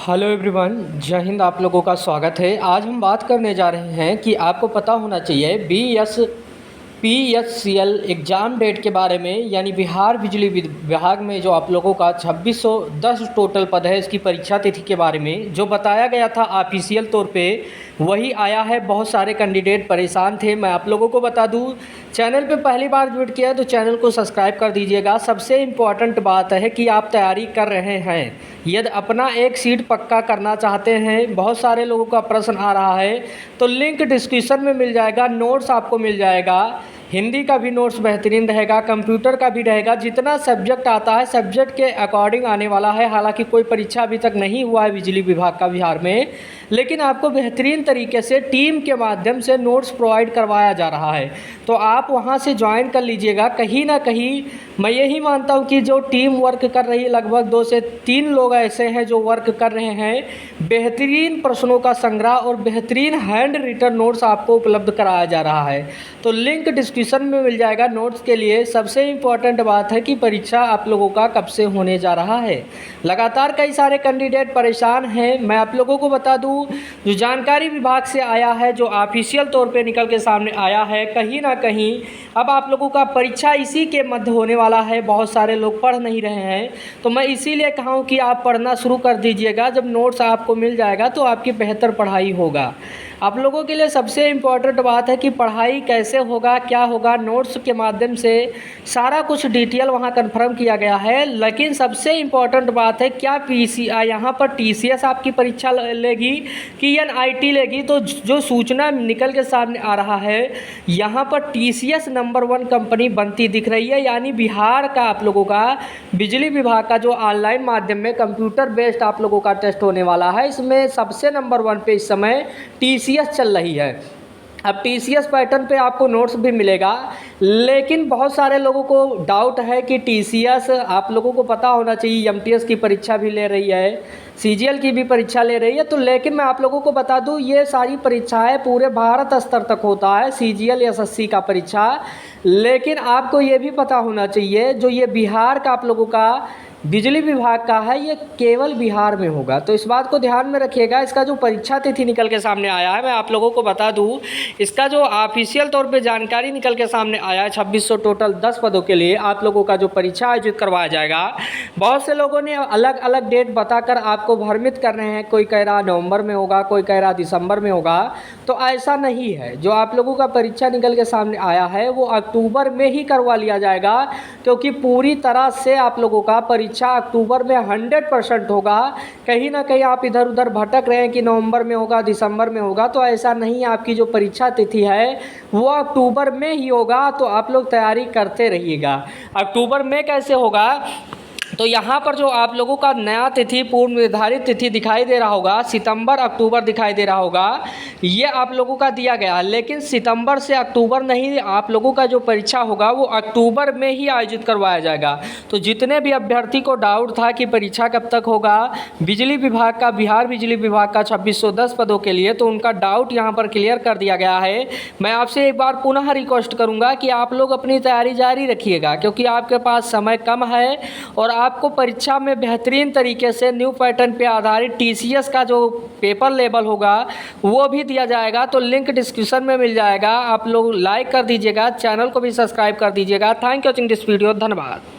Hello everyone, जय हिंद। आप लोगों का स्वागत है। आज हम बात करने जा रहे हैं कि आपको पता होना चाहिए BSPSCL एग्ज़ाम डेट के बारे में, यानी बिहार बिजली विभाग में जो आप लोगों का 2610 टोटल पद है, इसकी परीक्षा तिथि के बारे में जो बताया गया था ऑफिशियल तौर पे वही आया है। बहुत सारे कैंडिडेट परेशान थे। मैं आप लोगों को बता दूं, चैनल पे पहली बार विजिट किया है तो चैनल को सब्सक्राइब कर दीजिएगा। सबसे इम्पॉर्टेंट बात है कि आप तैयारी कर रहे हैं, यदि अपना एक सीट पक्का करना चाहते हैं, बहुत सारे लोगों का प्रश्न आ रहा है, तो लिंक डिस्क्रिप्शन में मिल जाएगा। नोट्स आपको मिल जाएगा। हिंदी का भी नोट्स बेहतरीन रहेगा, कंप्यूटर का भी रहेगा। जितना सब्जेक्ट आता है सब्जेक्ट के अकॉर्डिंग आने वाला है। हालांकि कोई परीक्षा अभी तक नहीं हुआ है बिजली विभाग का बिहार में, लेकिन आपको बेहतरीन तरीके से टीम के माध्यम से नोट्स प्रोवाइड करवाया जा रहा है, तो आप वहां से ज्वाइन कर लीजिएगा। कहीं ना कहीं मैं यही मानता हूं कि जो टीम वर्क कर रही है, लगभग 2 से 3 लोग ऐसे हैं जो वर्क कर रहे हैं। बेहतरीन प्रश्नों का संग्रह और बेहतरीन हैंड रिटन नोट्स आपको उपलब्ध कराया जा रहा है। तो लिंक डिस्क्रिप्शन में मिल जाएगा नोट्स के लिए। सबसे इम्पॉर्टेंट बात है कि परीक्षा आप लोगों का कब से होने जा रहा है। लगातार कई सारे कैंडिडेट परेशान हैं। मैं आप लोगों को बता दूं, जो जानकारी विभाग से आया है, जो ऑफिशियल तौर पे निकल के सामने आया है, कहीं ना कहीं अब आप लोगों का परीक्षा इसी के मध्य होने वाला है। बहुत सारे लोग पढ़ नहीं रहे हैं, तो मैं इसीलिए कहा हूँ कि आप पढ़ना शुरू कर दीजिएगा। जब नोट्स आपको मिल जाएगा तो आपकी बेहतर पढ़ाई होगा। आप लोगों के लिए सबसे इम्पॉर्टेंट बात है कि पढ़ाई कैसे होगा, क्या होगा। नोट्स के माध्यम से सारा कुछ डिटेल वहाँ कंफर्म किया गया है। लेकिन सबसे इम्पॉर्टेंट बात है, क्या PCI यहाँ पर TCS आपकी परीक्षा लेगी कि NIT लेगी। तो जो सूचना निकल के सामने आ रहा है, यहाँ पर TCS नंबर 1 कंपनी बनती दिख रही है। यानी बिहार का आप लोगों का बिजली विभाग का जो ऑनलाइन माध्यम में कंप्यूटर बेस्ड आप लोगों का टेस्ट होने वाला है, इसमें सबसे नंबर 1 पे इस समय TCS चल रही है। अब TCS पैटर्न पे आपको नोट्स भी मिलेगा, लेकिन बहुत सारे लोगों को डाउट है कि TCS, आप लोगों को पता होना चाहिए, MTS की परीक्षा भी ले रही है, CGL की भी परीक्षा ले रही है। तो लेकिन मैं आप लोगों को बता दूं, ये सारी परीक्षाएं पूरे भारत स्तर तक होता है, CGL SSC का परीक्षा। लेकिन आपको ये भी पता होना चाहिए, जो ये बिहार का आप लोगों का बिजली विभाग का है, ये केवल बिहार में होगा। तो इस बात को ध्यान में रखिएगा। इसका जो परीक्षा तिथि निकल के सामने आया है, मैं आप लोगों को बता दूं, इसका जो ऑफिशियल तौर पे जानकारी निकल के सामने आया है, 2600 टोटल 10 पदों के लिए आप लोगों का जो परीक्षा आयोजित करवाया जाएगा। बहुत से लोगों ने अलग अलग डेट बताकर आपको भ्रमित कर रहे हैं। कोई कह रहा नवंबर में होगा, कोई कह रहा दिसंबर में होगा। तो ऐसा नहीं है। जो आप लोगों का परीक्षा निकल के सामने आया है वो अक्टूबर में ही करवा लिया जाएगा, क्योंकि पूरी तरह से आप लोगों का परीक्षा अक्टूबर में 100% होगा। कहीं ना कहीं आप इधर उधर भटक रहे हैं कि नवंबर में होगा, दिसंबर में होगा, तो ऐसा नहीं है। आपकी जो परीक्षा तिथि है वो अक्टूबर में ही होगा। तो आप लोग तैयारी करते रहिएगा। अक्टूबर में कैसे होगा, तो यहाँ पर जो आप लोगों का नया तिथि, पूर्व निर्धारित तिथि दिखाई दे रहा होगा, सितंबर अक्टूबर दिखाई दे रहा होगा, ये आप लोगों का दिया गया। लेकिन सितंबर से अक्टूबर नहीं, आप लोगों का जो परीक्षा होगा वो अक्टूबर में ही आयोजित करवाया जाएगा। तो जितने भी अभ्यर्थी को डाउट था कि परीक्षा कब तक होगा बिजली विभाग का, बिहार बिजली विभाग का 2610 पदों के लिए, तो उनका डाउट यहाँ पर क्लियर कर दिया गया है। मैं आपसे एक बार पुनः रिक्वेस्ट करूँगा कि आप लोग अपनी तैयारी जारी रखिएगा, क्योंकि आपके पास समय कम है और आपको परीक्षा में बेहतरीन तरीके से न्यू पैटर्न पे आधारित TCS का जो पेपर लेवल होगा वो भी दिया जाएगा। तो लिंक डिस्क्रिप्शन में मिल जाएगा। आप लोग लाइक कर दीजिएगा, चैनल को भी सब्सक्राइब कर दीजिएगा। Thank you watching this video. धन्यवाद।